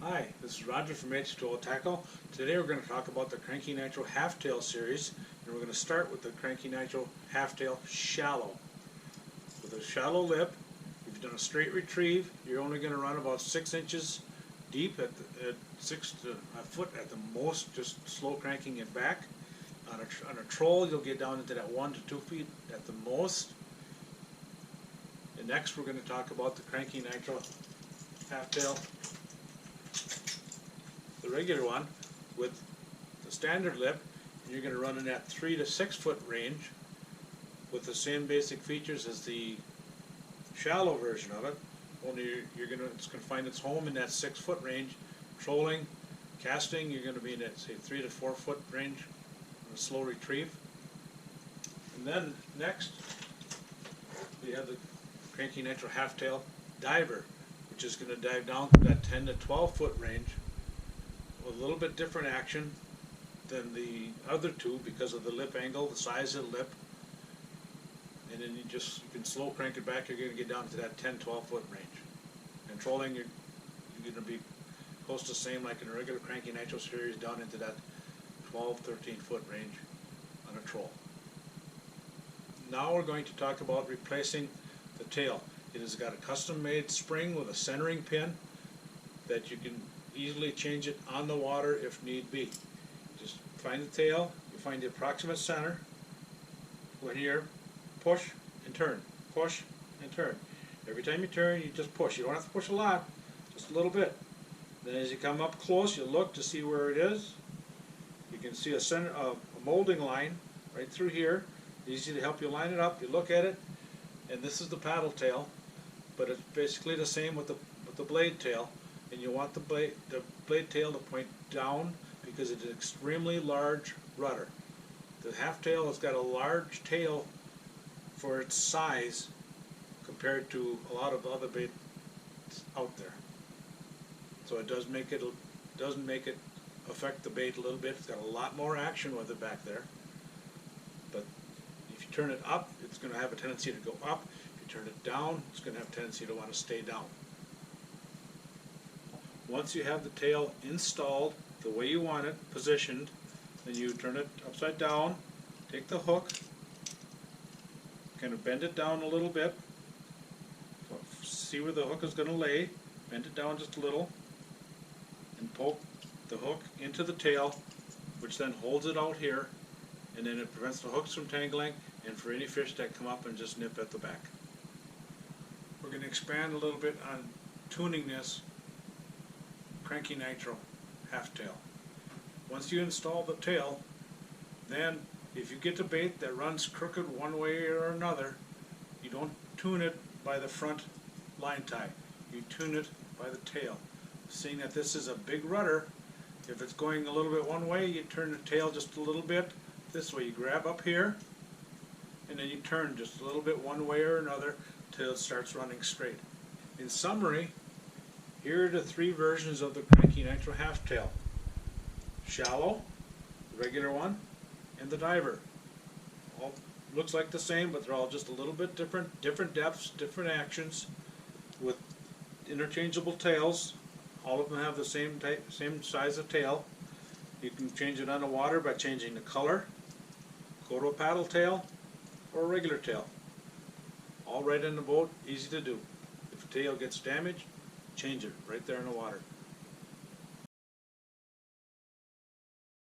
Hi, this is Roger from H2O Tackle. Today we're going to talk about the Cranky Nitro Halftail series, and we're going to start with the Cranky Nitro Halftail Shallow. With a shallow lip, if you've done a straight retrieve, you're only going to run about 6 inches deep at 6 to a foot at the most, just slow cranking it back. On a troll, you'll get down into that 1 to 2 feet at the most. And next we're going to talk about the Cranky Nitro Halftail, the regular one with the standard lip. You're going to run in that 3 to 6 foot range with the same basic features as the shallow version of it, only it's going to find its home in that 6 foot range. Trolling, casting, you're going to be in that, say, 3 to 4 foot range on a slow retrieve. And then next we have the Cranky Nitro Halftail Diver, which is going to dive down to that 10 to 12 foot range with a little bit different action than the other two because of the lip angle, the size of the lip. And then you can slow crank it back. You're going to get down to that 10-12 foot range. And trolling, you're going to be close to the same like in a regular Cranky Nitro series, down into that 12-13 foot range on a troll. Now we're going to talk about replacing the tail. It has got a custom made spring with a centering pin that you can easily change it on the water if need be. Just find the tail, you find the approximate center. When you're push and turn, push and turn. Every time you turn, you just push. You don't have to push a lot, just a little bit. Then as you come up close, you look to see where it is. You can see a molding line right through here. Easy to help you line it up. You look at it, and this is the paddle tail, but it's basically the same with the blade tail. And you want the blade tail to point down because it's an extremely large rudder. The halftail has got a large tail for its size compared to a lot of other baits out there. So it doesn't make it affect the bait a little bit. It's got a lot more action with it back there. But if you turn it up, it's going to have a tendency to go up. If you turn it down, it's going to have a tendency to want to stay down. Once you have the tail installed the way you want it, positioned, then you turn it upside down, take the hook, kind of bend it down a little bit, see where the hook is going to lay, bend it down just a little, and poke the hook into the tail, which then holds it out here, and then it prevents the hooks from tangling and for any fish that come up and just nip at the back. We're going to expand a little bit on tuning this Cranky Nitro Halftail. Once you install the tail, then if you get a bait that runs crooked one way or another, you don't tune it by the front line tie. You tune it by the tail. Seeing that this is a big rudder, if it's going a little bit one way, you turn the tail just a little bit this way. You grab up here, and then you turn just a little bit one way or another till it starts running straight. In summary, here are the 3 versions of the Cranky Nitro Halftail: shallow, the regular one, and the diver. All looks like the same, but they're all just a little bit different depths, different actions, with interchangeable tails. All of them have the same size of tail. You can change it on the water by changing the color, go to a paddle tail or a regular tail. All right in the boat, easy to do. If the tail gets damaged, change it right there in the water.